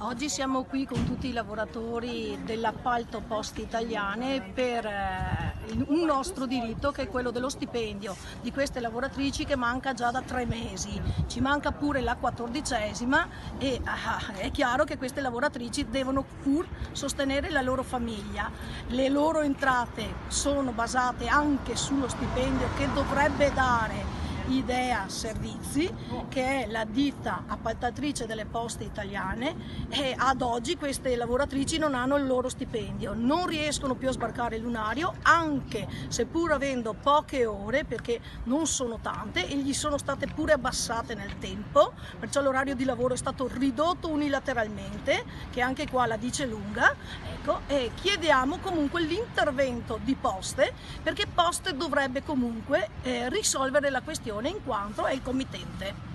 Oggi siamo qui con tutti i lavoratori dell'appalto Poste Italiane per un nostro diritto, che è quello dello stipendio di queste lavoratrici, che manca già da 3 mesi. Ci manca pure la 14ª e è chiaro che queste lavoratrici devono pur sostenere la loro famiglia. Le loro entrate sono basate anche sullo stipendio che dovrebbe dare Idea Servizi, che è la ditta appaltatrice delle Poste Italiane, e ad oggi queste lavoratrici non hanno il loro stipendio, non riescono più a sbarcare il lunario, anche seppur avendo poche ore, perché non sono tante e gli sono state pure abbassate nel tempo, perciò l'orario di lavoro è stato ridotto unilateralmente, che anche qua la dice lunga. Ecco, e chiediamo comunque l'intervento di Poste, perché Poste dovrebbe comunque risolvere la questione in quanto è il committente.